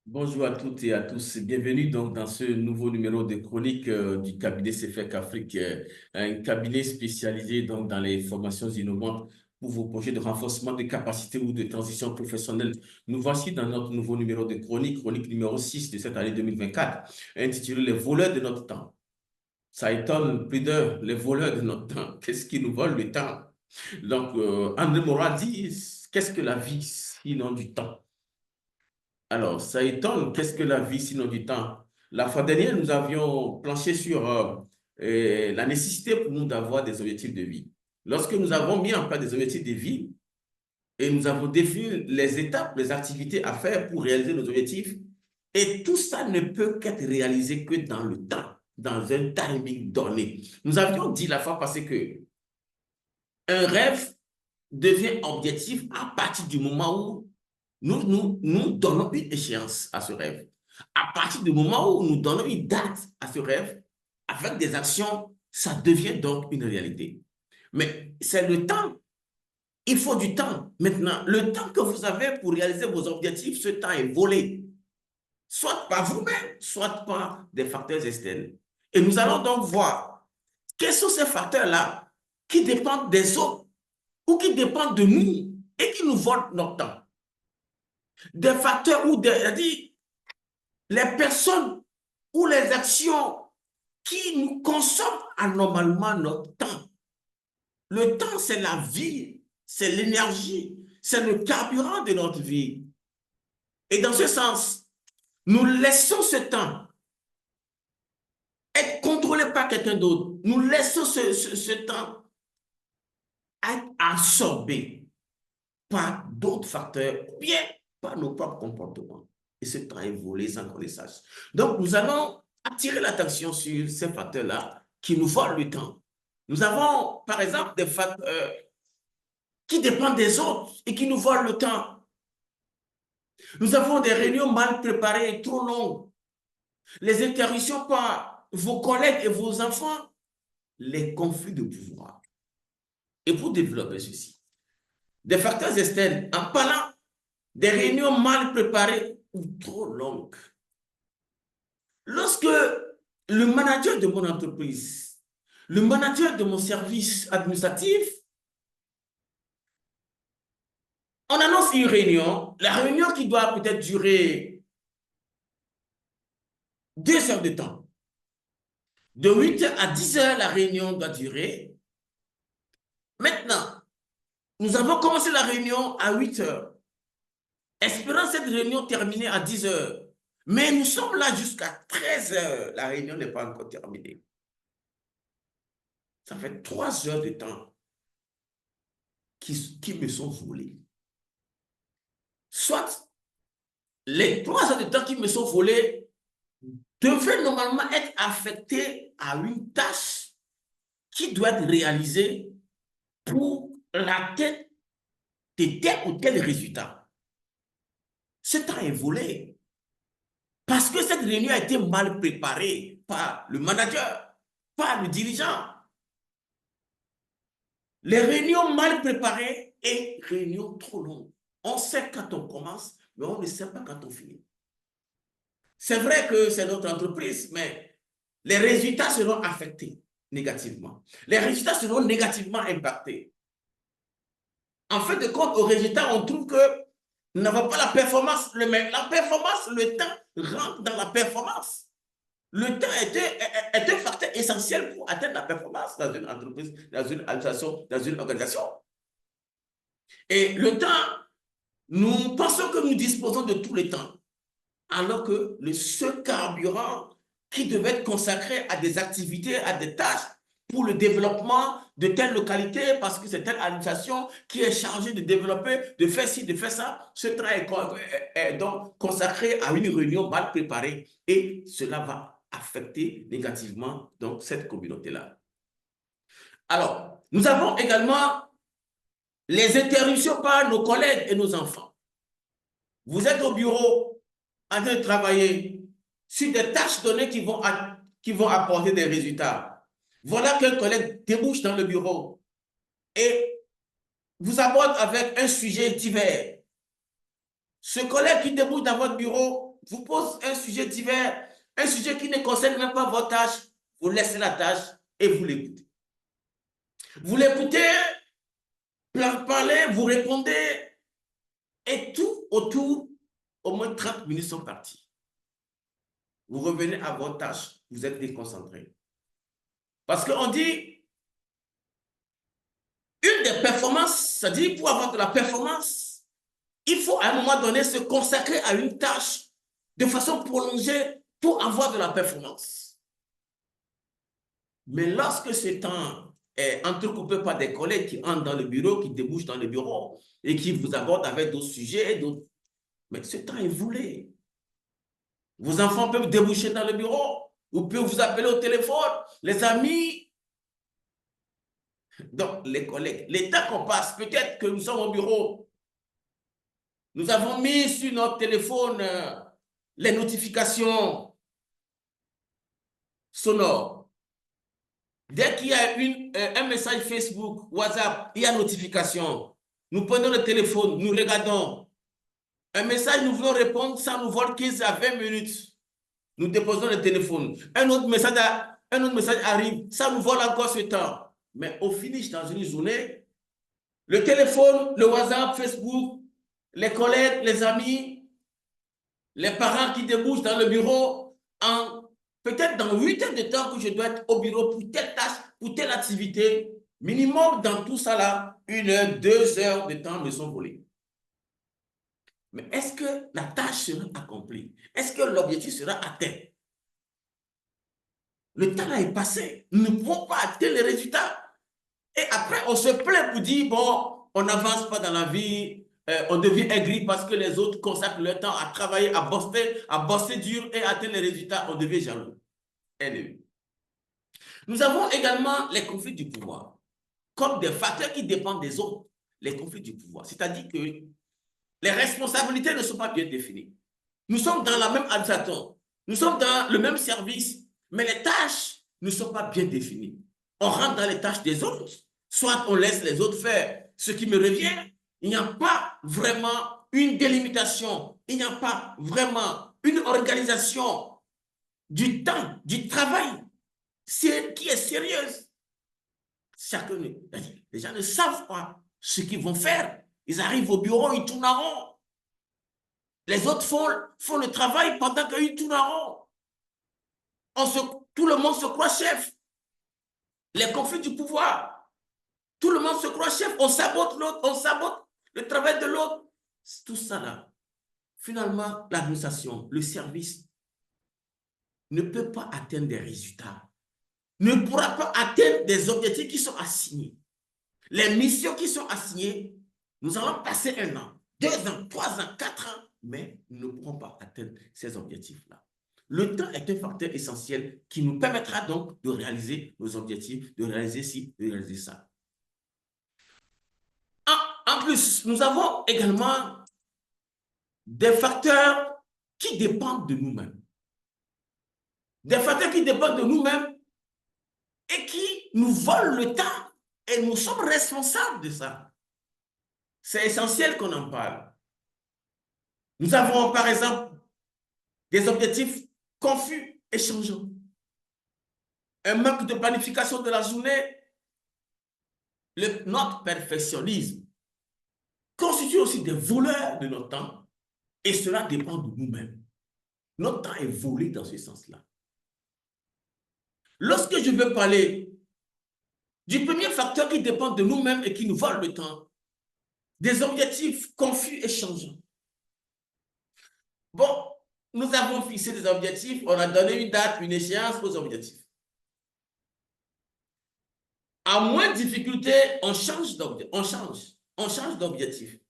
Bonjour à toutes et à tous. Bienvenue donc dans ce nouveau numéro de chronique du cabinet CFEC Afrique, un cabinet spécialisé donc dans les formations innovantes pour vos projets de renforcement de capacités ou de transition professionnelle. Nous voici dans notre nouveau numéro de chronique, chronique numéro 6 de cette année 2024, intitulé Les voleurs de notre temps. Ça étonne plus d'un, les voleurs de notre temps. Qu'est-ce qui nous vole le temps? Donc, André Morin dit, qu'est-ce que la vie sinon du temps? Alors, ça étonne. Qu'est-ce que la vie sinon du temps? La fois dernière, nous avions planché sur la nécessité pour nous d'avoir des objectifs de vie. Lorsque nous avons mis en place des objectifs de vie et nous avons défini les étapes, les activités à faire pour réaliser nos objectifs, et tout ça ne peut qu'être réalisé que dans le temps, dans un timing donné. Nous avions dit la fois passée que un rêve devient objectif à partir du moment où nous donnons une échéance à ce rêve. À partir du moment où nous donnons une date à ce rêve, avec des actions, ça devient donc une réalité. Mais c'est le temps. Il faut du temps. Maintenant, le temps que vous avez pour réaliser vos objectifs, ce temps est volé. Soit par vous-même, soit par des facteurs externes. Et nous allons donc voir quels sont ces facteurs-là qui dépendent des autres ou qui dépendent de nous et qui nous volent notre temps. Des facteurs ou les personnes ou les actions qui nous consomment anormalement notre temps. Le temps, c'est la vie, c'est l'énergie, c'est le carburant de notre vie. Et dans ce sens, nous laissons ce temps être contrôlé par quelqu'un d'autre. Nous laissons ce temps être absorbé par d'autres facteurs, ou bien par nos propres comportements. Et ce temps est volé sans qu'on le sache. Donc, nous allons attirer l'attention sur ces facteurs-là qui nous volent le temps. Nous avons, par exemple, des facteurs qui dépendent des autres et qui nous volent le temps. Nous avons des réunions mal préparées et trop longues. Les interruptions par vos collègues et vos enfants. Les conflits de pouvoir. Et pour développer ceci, des facteurs externes, en parlant des réunions mal préparées ou trop longues. Lorsque le manager de mon entreprise, le manager de mon service administratif, on annonce une réunion, la réunion qui doit peut-être durer 2 heures de temps. De 8 heures à 10 heures, la réunion doit durer. Maintenant, nous avons commencé la réunion à 8 heures, espérant cette réunion terminée à 10 heures. Mais nous sommes là jusqu'à 13 heures. La réunion n'est pas encore terminée. Ça fait 3 heures de temps qui me sont volées. Soit les 3 heures de temps qui me sont volées devaient normalement être affectées à une tâche qui doit être réalisée pour l'atteinte de tel ou tel résultat. Ce temps est volé parce que cette réunion a été mal préparée par le manager, par le dirigeant. Les réunions mal préparées et réunions trop longues. On sait quand on commence, mais on ne sait pas quand on finit. C'est vrai que c'est notre entreprise, mais les résultats seront affectés négativement. Les résultats seront négativement impactés. En fait de compte, au résultat, on trouve que nous n'avons pas la performance. La performance, le temps rentre dans la performance. Le temps est un facteur essentiel pour atteindre la performance dans une entreprise, dans une association, dans une organisation. Et le temps, nous pensons que nous disposons de tout le temps, alors que ce carburant qui devait être consacré à des activités, à des tâches pour le développement de telle localité, parce que c'est telle administration qui est chargée de développer, de faire ci, de faire ça, ce travail est donc consacré à une réunion mal préparée et cela va affecter négativement donc cette communauté-là. Alors, nous avons également les interruptions par nos collègues et nos enfants. Vous êtes au bureau en train de travailler sur des tâches données qui vont apporter des résultats. Voilà qu'un collègue débouche dans le bureau et vous aborde avec un sujet divers. Ce collègue qui débouche dans votre bureau vous pose un sujet divers, un sujet qui ne concerne même pas votre tâche, vous laissez la tâche et vous l'écoutez. Vous l'écoutez, parler, vous répondez, et tout autour, au moins 30 minutes sont parties. Vous revenez à votre tâche, vous êtes déconcentré. Parce qu'on dit, une des performances, c'est-à-dire pour avoir de la performance, il faut à un moment donné se consacrer à une tâche de façon prolongée pour avoir de la performance. Mais lorsque ce temps est entrecoupé par des collègues qui entrent dans le bureau, qui débouchent dans le bureau et qui vous abordent avec d'autres sujets, mais ce temps est volé. Vos enfants peuvent déboucher dans le bureau, vous pouvez vous appeler au téléphone, les amis. Donc, les collègues, les temps qu'on passe, peut-être que nous sommes au bureau, nous avons mis sur notre téléphone les notifications sonores. Dès qu'il y a un message Facebook, WhatsApp, il y a notification. Nous prenons le téléphone, nous regardons. Un message, nous voulons répondre, ça nous vole 15 à 20 minutes. Nous déposons le téléphone. Un autre message arrive, ça nous vole encore ce temps. Mais au finish, dans une journée, le téléphone, le WhatsApp, Facebook, les collègues, les amis, les parents qui débouchent dans le bureau, peut-être dans 8 heures de temps que je dois être au bureau pour telle tâche, pour telle activité, minimum dans tout ça là, 1 heure, 2 heures de temps me sont volés. Mais est-ce que la tâche sera accomplie? Est-ce que l'objectif sera atteint? Le temps là est passé. Nous ne pouvons pas atteindre les résultats. Et après, on se plaint pour dire, bon, on n'avance pas dans la vie, on devient aigri parce que les autres consacrent leur temps à travailler, à bosser dur et atteindre les résultats. On devient jaloux. Nous avons également les conflits du pouvoir, comme des facteurs qui dépendent des autres, les conflits du pouvoir. C'est-à-dire que les responsabilités ne sont pas bien définies. Nous sommes dans la même administration, nous sommes dans le même service, mais les tâches ne sont pas bien définies. On rentre dans les tâches des autres, soit on laisse les autres faire ce qui me revient. Il n'y a pas vraiment une délimitation, il n'y a pas vraiment une organisation du temps, du travail qui est sérieuse. Les gens ne savent pas ce qu'ils vont faire. Ils arrivent au bureau, ils tournent en rond. Les autres font le travail pendant qu'ils tournent en rond. Tout le monde se croit chef. Les conflits du pouvoir. Tout le monde se croit chef. On sabote l'autre, on sabote le travail de l'autre. Tout ça là. Finalement, l'administration, le service ne peut pas atteindre des résultats. Ne pourra pas atteindre des objectifs qui sont assignés. Les missions qui sont assignées, nous allons passer 1 an, 2 ans, 3 ans, 4 ans, mais nous ne pourrons pas atteindre ces objectifs-là. Le temps est un facteur essentiel qui nous permettra donc de réaliser nos objectifs, de réaliser ci, de réaliser ça. En plus, nous avons également des facteurs qui dépendent de nous-mêmes. Des facteurs qui dépendent de nous-mêmes et qui nous volent le temps et nous sommes responsables de ça. C'est essentiel qu'on en parle. Nous avons par exemple des objectifs confus et changeants. Un manque de planification de la journée, notre perfectionnisme constitue aussi des voleurs de notre temps et cela dépend de nous-mêmes. Notre temps est volé dans ce sens-là. Lorsque je veux parler du premier facteur qui dépend de nous-mêmes et qui nous vole le temps, des objectifs confus et changeants. Bon, nous avons fixé des objectifs, on a donné une date, une échéance aux objectifs. À moins de difficulté, on change d'objectif.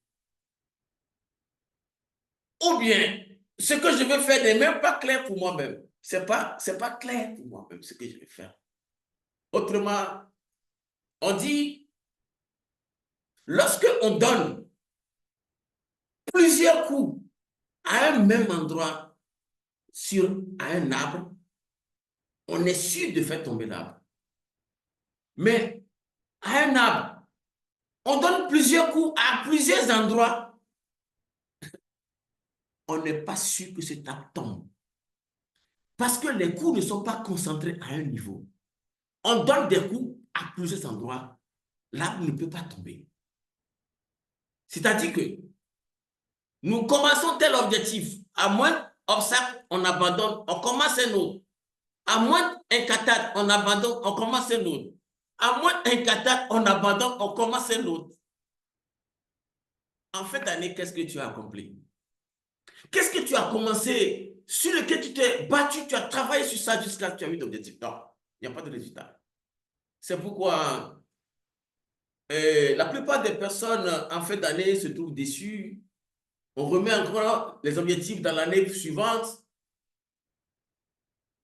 Ou bien, ce que je veux faire n'est même pas clair pour moi-même. Ce n'est pas clair pour moi-même ce que je vais faire. Autrement, on dit, lorsque on donne plusieurs coups à un même endroit à un arbre, on est sûr de faire tomber l'arbre. Mais à un arbre, on donne plusieurs coups à plusieurs endroits. on n'est pas sûr que cette table tombe. Parce que les coups ne sont pas concentrés à un niveau. On donne des coups à plusieurs endroits. L'arbre ne peut pas tomber. C'est-à-dire que nous commençons tel objectif. À moins obstacle, on abandonne, on commence un autre. À moins un catat, on abandonne, on commence un autre. À moins un catat, on abandonne, on commence un autre. En fin d'année, qu'est-ce que tu as accompli? Qu'est-ce que tu as commencé, sur lequel tu t'es battu, tu as travaillé sur ça jusqu'à ce que tu as eu d'objectif? Non, il n'y a pas de résultat. C'est pourquoi la plupart des personnes en fin d'année se trouvent déçues. On remet encore les objectifs dans l'année suivante.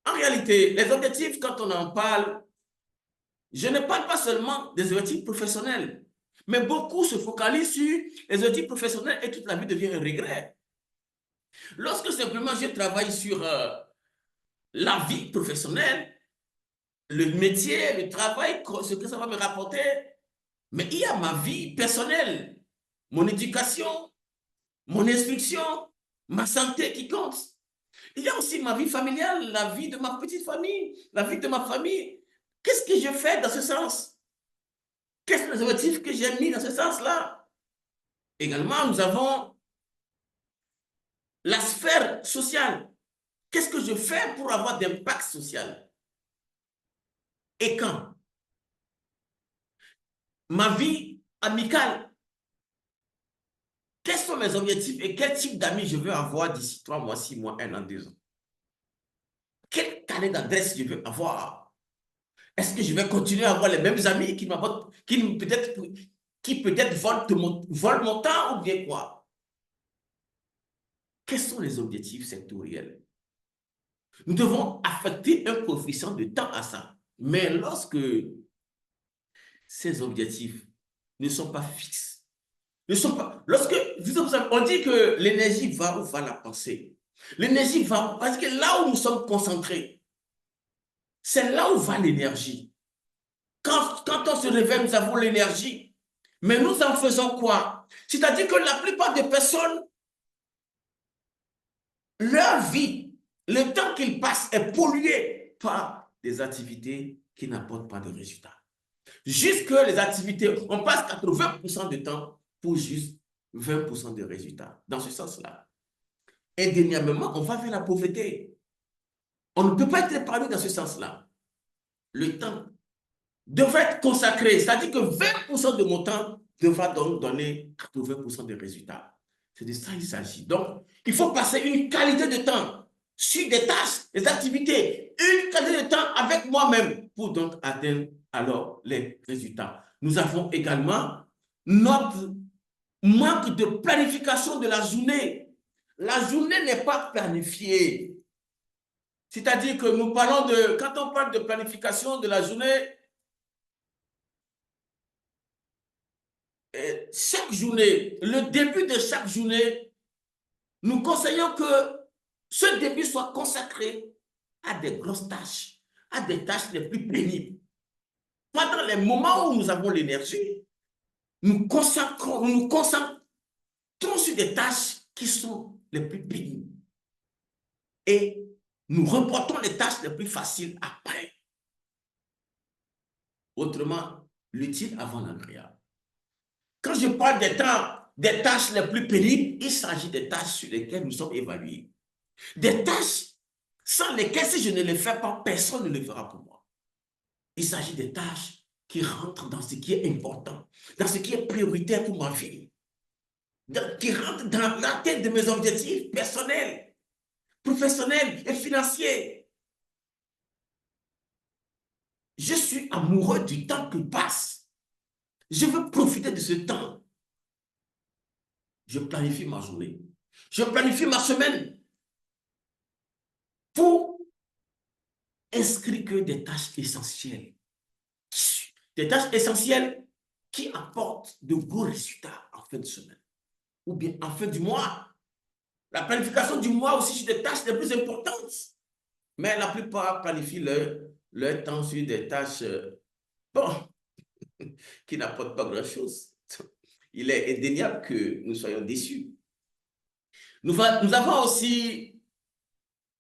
En réalité, les objectifs, quand on en parle, je ne parle pas seulement des objectifs professionnels, mais beaucoup se focalisent sur les objectifs professionnels et toute la vie devient un regret. Lorsque simplement je travaille sur la vie professionnelle, le métier, le travail, ce que ça va me rapporter, mais il y a ma vie personnelle, mon éducation, mon instruction, ma santé qui compte. Il y a aussi ma vie familiale, la vie de ma petite famille, la vie de ma famille. Qu'est-ce que je fais dans ce sens? Quels sont les objectifs que j'ai mis dans ce sens-là? Également, nous avons la sphère sociale. Qu'est-ce que je fais pour avoir d'impact social? Et quand? Ma vie amicale. Quels sont mes objectifs et quel type d'amis je veux avoir d'ici 3 mois, 6 mois, 1 an, 2 ans? Quel carnet d'adresse je veux avoir? Est-ce que je vais continuer à avoir les mêmes amis qui m'apportent, qui peut-être volent mon temps ou bien quoi? Quels sont les objectifs sectoriels? Nous devons affecter un coefficient de temps à ça. Mais lorsque ces objectifs ne sont pas fixes, ne sont pas, lorsque on dit que l'énergie va où va la pensée. L'énergie va parce que là où nous sommes concentrés, c'est là où va l'énergie. Quand on se réveille, nous avons l'énergie. Mais nous en faisons quoi? C'est-à-dire que la plupart des personnes, leur vie, le temps qu'ils passent est pollué par des activités qui n'apportent pas de résultats. Jusque les activités, on passe 80% de temps pour juste 20% de résultats. Dans ce sens-là. Indéniablement, on va vers la pauvreté. On ne peut pas être épargné dans ce sens-là. Le temps devrait être consacré, c'est-à-dire que 20% de mon temps devra donc donner 80% de résultats. C'est de ça qu'il s'agit. Donc, il faut passer une qualité de temps sur des tâches, des activités, une qualité de temps avec moi-même pour donc atteindre alors les résultats. Nous avons également notre manque de planification de la journée. La journée n'est pas planifiée. C'est-à-dire que nous parlons de, quand on parle de planification de la journée, chaque journée, le début de chaque journée, nous conseillons que ce début soit consacré à des grosses tâches, à des tâches les plus pénibles. Pendant les moments où nous avons l'énergie, nous nous concentrons sur des tâches qui sont les plus pénibles. Et nous reportons les tâches les plus faciles après. Autrement, l'utile avant l'agréable. Quand je parle des tâches les plus pénibles, il s'agit des tâches sur lesquelles nous sommes évalués. Des tâches sans lesquelles, si je ne les fais pas, personne ne le fera pour moi. Il s'agit des tâches qui rentrent dans ce qui est important, dans ce qui est prioritaire pour ma vie, qui rentrent dans la tête de mes objectifs personnels, professionnels et financiers. Je suis amoureux du temps qui passe. Je veux profiter de ce temps. Je planifie ma journée. Je planifie ma semaine pour inscrire que des tâches essentielles. Des tâches essentielles qui apportent de gros résultats en fin de semaine ou bien en fin du mois. La planification du mois aussi sur des tâches les plus importantes. Mais la plupart planifient leur temps sur des tâches bon, qui n'apportent pas grand-chose. Il est indéniable que nous soyons déçus. Nous avons aussi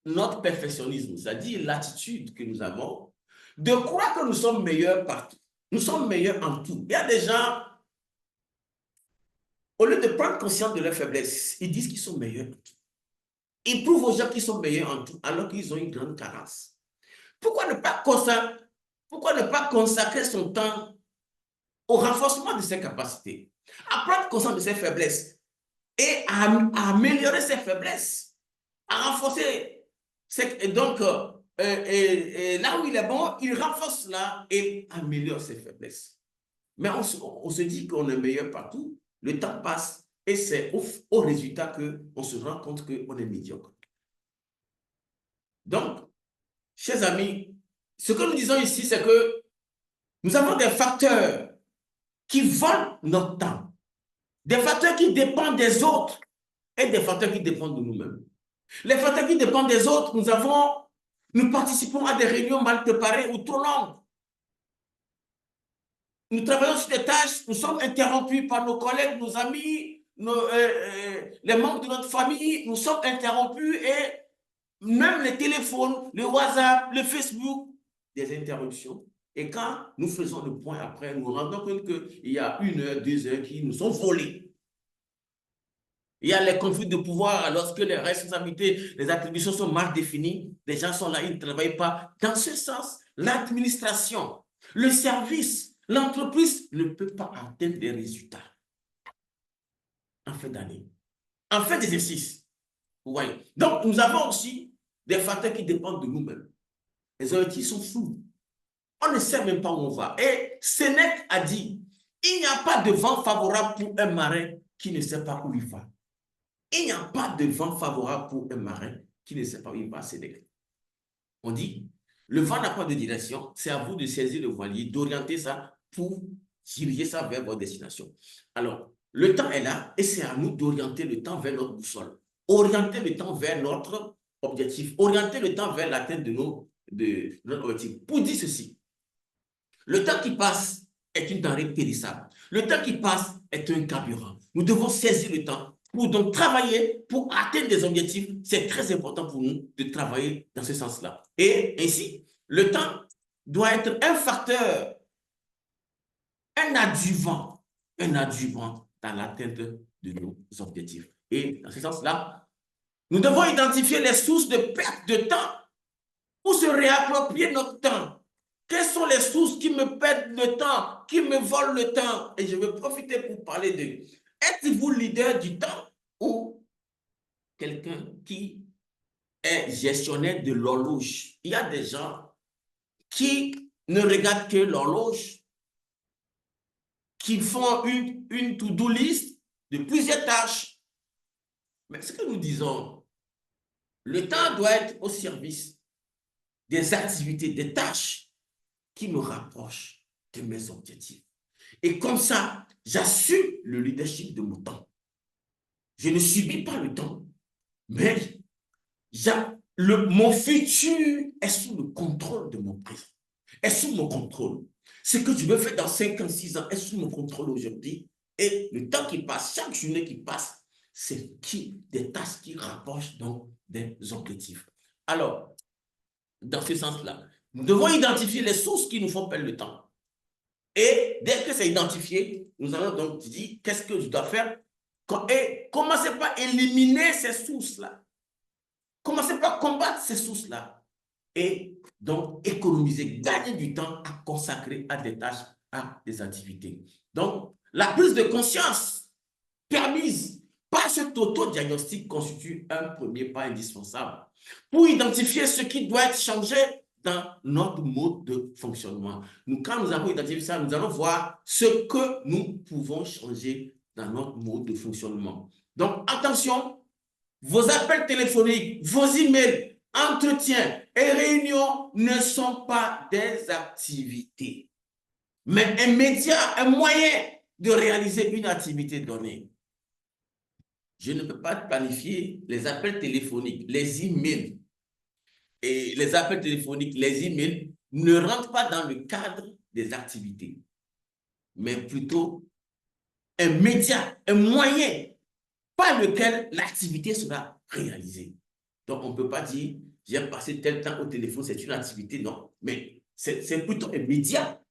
notre perfectionnisme, c'est-à-dire l'attitude que nous avons de croire que nous sommes meilleurs partout. Nous sommes meilleurs en tout. Il y a des gens, au lieu de prendre conscience de leurs faiblesses, ils disent qu'ils sont meilleurs en tout. Ils prouvent aux gens qu'ils sont meilleurs en tout, alors qu'ils ont une grande carence. Pourquoi ne pas consacrer son temps au renforcement de ses capacités, à prendre conscience de ses faiblesses et à améliorer ses faiblesses, à renforcer. Et donc, là où il est bon, il renforce là et améliore ses faiblesses. Mais on se dit qu'on est meilleur partout, le temps passe et c'est au résultat qu'on se rend compte qu'on est médiocre. Donc, chers amis, ce que nous disons ici, c'est que nous avons des facteurs qui volent notre temps, des facteurs qui dépendent des autres et des facteurs qui dépendent de nous-mêmes. Les facteurs qui dépendent des autres, nous participons à des réunions mal préparées ou trop longues. Nous travaillons sur des tâches, nous sommes interrompus par nos collègues, nos amis, les membres de notre famille, nous sommes interrompus et même les téléphones, le WhatsApp, le Facebook, des interruptions. Et quand nous faisons le point après, nous nous rendons compte qu'il y a 1 heure, 2 heures qui nous sont volées. Il y a les conflits de pouvoir lorsque les responsabilités, les attributions sont mal définies. Les gens sont là, ils ne travaillent pas. Dans ce sens, l'administration, le service, l'entreprise ne peut pas atteindre des résultats en fin d'année, en fin d'exercice. Vous voyez. Donc, nous avons aussi des facteurs qui dépendent de nous-mêmes. Les objectifs sont flous. On ne sait même pas où on va. Et Sénèque a dit, il n'y a pas de vent favorable pour un marin qui ne sait pas où il va. Il n'y a pas de vent favorable pour un marin qui ne sait pas où il va, Sénèque. On dit, le vent n'a pas de direction, c'est à vous de saisir le voilier, d'orienter ça pour diriger ça vers votre destination. Alors, le temps est là et c'est à nous d'orienter le temps vers notre boussole, orienter le temps vers notre objectif, orienter le temps vers l'atteinte de notre objectif. Pour dire ceci, le temps qui passe est une denrée périssable. Le temps qui passe est un carburant. Nous devons saisir le temps pour donc travailler, pour atteindre des objectifs. C'est très important pour nous de travailler dans ce sens-là. Et ainsi, le temps doit être un facteur, un adjuvant dans l'atteinte de nos objectifs. Et dans ce sens-là, nous devons identifier les sources de perte de temps pour se réapproprier notre temps. Quelles sont les sources qui me perdent le temps, qui me volent le temps? Et je vais profiter pour parler de... Êtes-vous leader du temps ou quelqu'un qui est gestionnaire de l'horloge? Il y a des gens qui ne regardent que l'horloge, qui font une to-do list de plusieurs tâches. Mais ce que nous disons, le temps doit être au service des activités, des tâches qui me rapprochent de mes objectifs. Et comme ça, j'assume le leadership de mon temps. Je ne subis pas le temps, mais mon futur est sous le contrôle de mon présent, est sous mon contrôle. Ce que je veux faire dans 5 ans, 6 ans est sous mon contrôle aujourd'hui. Et le temps qui passe, chaque journée qui passe, c'est des tâches qui rapprochent donc des objectifs. Alors, dans ce sens-là, nous devons identifier les sources qui nous font perdre le temps. Et dès que c'est identifié, nous allons donc dire qu'est-ce que je dois faire et commencez par éliminer ces sources-là. Commencez par combattre ces sources-là. Et donc économiser, gagner du temps à consacrer à des tâches, à des activités. Donc, la prise de conscience permise par cet auto-diagnostic constitue un premier pas indispensable pour identifier ce qui doit être changé dans notre mode de fonctionnement. Quand nous avons identifié ça, nous allons voir ce que nous pouvons changer dans notre mode de fonctionnement. Donc, attention, vos appels téléphoniques, vos emails, entretiens et réunions ne sont pas des activités, mais un média, un moyen de réaliser une activité donnée. Je ne peux pas planifier les appels téléphoniques, les emails. Et les appels téléphoniques, les emails ne rentrent pas dans le cadre des activités, mais plutôt un média, un moyen, par lequel l'activité sera réalisée. Donc, on ne peut pas dire, j'ai passé tel temps au téléphone, c'est une activité, non. Mais c'est plutôt immédiat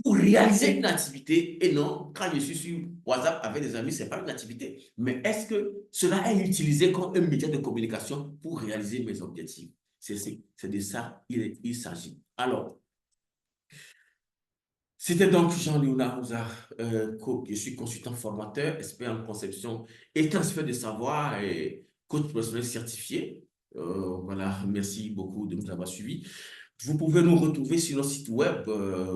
pour réaliser une activité et non, quand je suis sur WhatsApp avec des amis, ce n'est pas une activité. Mais est-ce que cela est utilisé comme un média de communication pour réaliser mes objectifs? C'est de ça il s'agit. Alors, c'était donc Jean-Léonard Mouza, je suis consultant formateur, expert en conception et transfert de savoir et coach professionnel certifié. Voilà, merci beaucoup de nous avoir suivis. Vous pouvez nous retrouver sur notre site web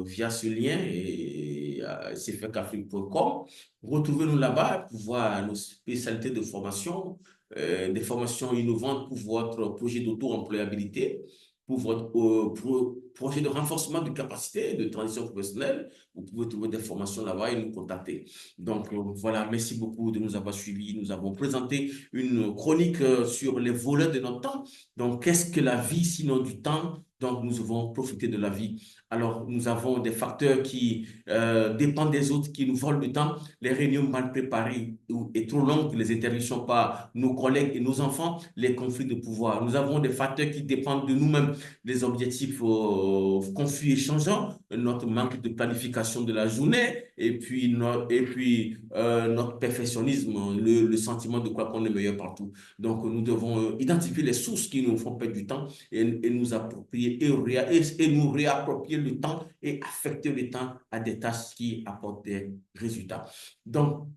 via ce lien et cfecafrique.com. Retrouvez-nous là-bas pour voir nos spécialités de formation, des formations innovantes pour votre projet d'auto-employabilité, pour votre projet de renforcement de capacité de transition professionnelle. Vous pouvez trouver des formations là-bas et nous contacter. Donc voilà, merci beaucoup de nous avoir suivis. Nous avons présenté une chronique sur les voleurs de notre temps. Donc, qu'est-ce que la vie sinon du temps? Donc, nous devons profiter de la vie. Alors, nous avons des facteurs qui dépendent des autres, qui nous volent du temps. Les réunions mal préparées et trop longues, les interruptions par nos collègues et nos enfants, les conflits de pouvoir. Nous avons des facteurs qui dépendent de nous-mêmes, les objectifs conflits et changeants, notre manque de planification de la journée notre perfectionnisme, le sentiment de croire qu'on est meilleur partout. Donc, nous devons identifier les sources qui nous font perdre du temps et nous approprier et nous réapproprier le temps et affecter le temps à des tâches qui apportent des résultats. Donc,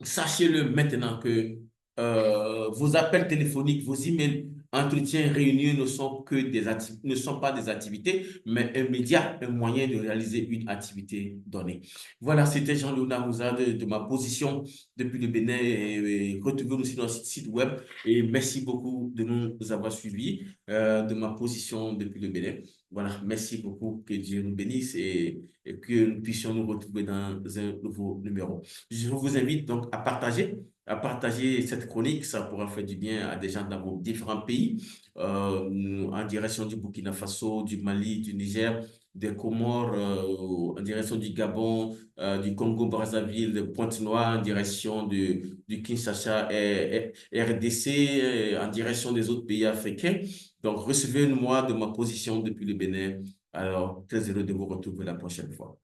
sachez-le maintenant que vos appels téléphoniques, vos emails, entretiens, réunions ne sont pas des activités, mais un média, un moyen de réaliser une activité donnée. Voilà, c'était Jean-Léonard Mouza de ma position depuis le Bénin et retrouvez-nous sur notre site web et merci beaucoup de nous avoir suivis de ma position depuis le Bénin. Voilà, merci beaucoup, que Dieu nous bénisse et que nous puissions nous retrouver dans un nouveau numéro. Je vous invite donc à partager cette chronique. Ça pourra faire du bien à des gens dans vos différents pays, en direction du Burkina Faso, du Mali, du Niger, des Comores, en direction du Gabon, du Congo-Brazzaville, de Pointe-Noire, en direction du Kinshasa et RDC, en direction des autres pays africains. Donc, recevez-moi de ma position depuis le Bénin. Alors, très heureux de vous retrouver la prochaine fois.